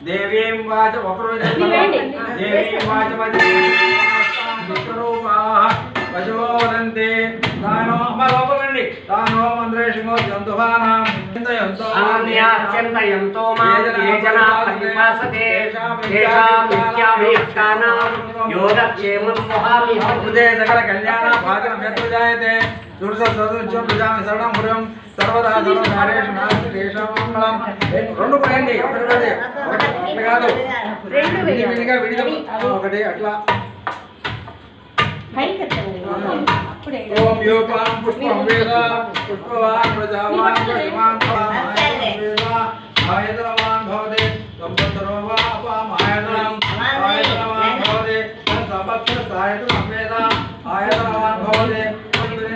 देवीं वाच देवीं वचोदन्ते तानो अमलोपलंडि तानो मंद्रेशमो जंतुहानां चिन्तयन्तो मां ये जनाः परिपासते तेषां नित्याभियुक्तानां योगक्षेमं वहामि हृदे सकल कल्याण भागनं यत्र जायते दुर्सद्वदुज्जं प्रजां शरणं मुरं सर्वदा सर्वकार्येषु नास्ति तेषां मंगलं రెండు పడండి ఒకటి అట్లా కాదు రెండు విడిగా ఒకటి అట్లా ओम योपान पुष्पं वेद पुष्पवान् प्रजावान् प्रजवान् आयतनवान् भवते संवत्सरो वा अपामायतनम् आयतनवान् भवते संवत्सरसायतनं वेद आयतनवान् भवते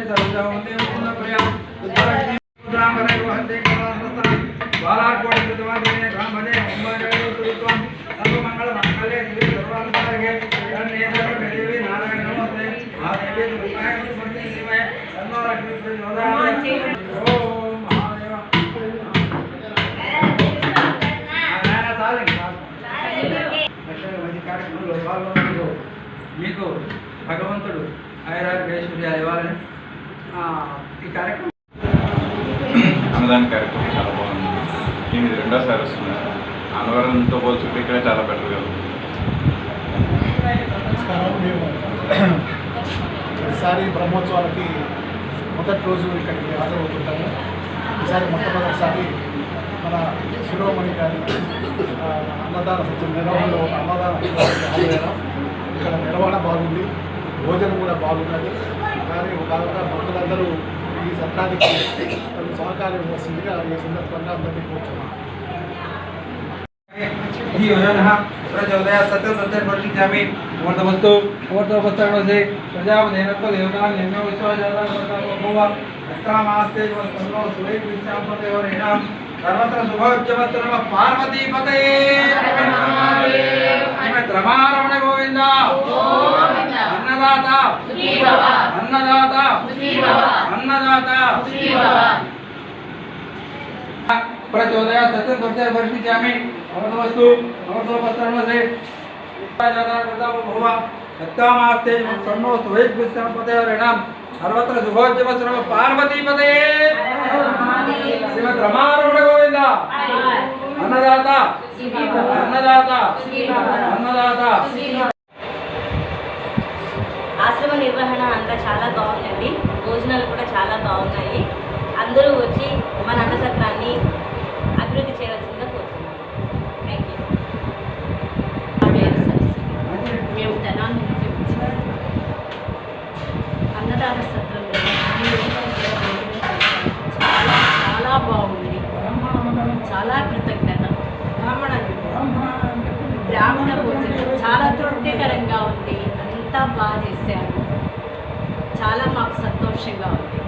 सर्वजगन्ते पुण्यप्रियं उत्तरक्षिणीं मुद्रां करे वहन्ते कलासनस्थानं बालाकोटि कृतवान् ब्राह्मणे ओम्बरे तुलित्वं सर्वमङ्गलमाङ्गल्ये शिवे सर्वार्थसाधके शरण्ये देवी नारायण नमस्ते महादेवी दुर्गाय नमस्ते शिवाय तन्नो लक्ष्मी प्रचोदयात् ओम महादेव नारायण सालिंग లక్ష్మీ కార్యక్రమంలో పాల్గొన్నందుకు మీకు భగవంతుడు ఐశ్వర్యాలు ఇవ్వాలని ఈ కార్యక్రమం అన్నదాన కార్యక్రమం చాలా బాగుంది. నేను ఇది రెండోసారి వస్తున్నాను. అన్నవరంతో పోల్చుకుంటే ఇక్కడ చాలా బెటర్గా ఉంది. ఈసారి బ్రహ్మోత్సవాలకి మొదటి రోజు ఇక్కడికి హాజరవుతుంటాము. ఈసారి మొట్టమొదటిసారి మన శిరోమణి గారి అన్నదాన నిర్వహణలో అన్నదాన హాజరయ్యాం. ఇక్కడ నిర్వహణ బాగుంది, భోజనం కూడా బాగున్నది. కానీ భాగంగా భక్తులందరూ ఈ సత్రానికి సహకారం ఇవ్వాల్సిందిగా ఈ సందర్భంగా అందరినీ కూర్చున్నాం. प्रचोदयात्सत्यसत्यवर्षिष्यामि अमृतवस्तरणसे प्रजापतेनत्व देवतान् निर्णयो विश्वाजातामास्ते तन्नो सुरेन्द्रस्याम्पदेवरेणां सर्वत्र शुभोज्जवस्तु नमः पार्वतीपतये रमारमण गोविन्द अन्नदाता अन्नदाता अन्नदाता प्रचोदयात् सत्यवर्षिष्यामि अमृतवस्तु अमृतवस्तरणसे सत्कामास्ते तन्नो सुरेन्द्रस्याम्पदेवरेणां सर्वत्र शुभोज्जवस्तु नमः पार्वतीपतये श्रीमद् रमारमण गोविन्द अन्नदाता अन्नदाता अन्नदाता ఆశ్రమ నిర్వహణ అంతా చాలా బాగుందండి. భోజనాలు కూడా చాలా బాగున్నాయి. అందరూ వచ్చి మన అన్నసత్రాన్ని అభివృద్ధి చేయవలసిందిగా కోరుతున్నాం. Thank you. మేము తెనాలి నుంచి అన్నదాన సత్రం చాలా చాలా బాగుంది. చాలా కృతజ్ఞత. బ్రాహ్మణ భోజనం చాలా తృప్తికరంగా ఉంది. అంతా బాగా చేశారు. చాలా మాకు సంతోషంగా ఉంది.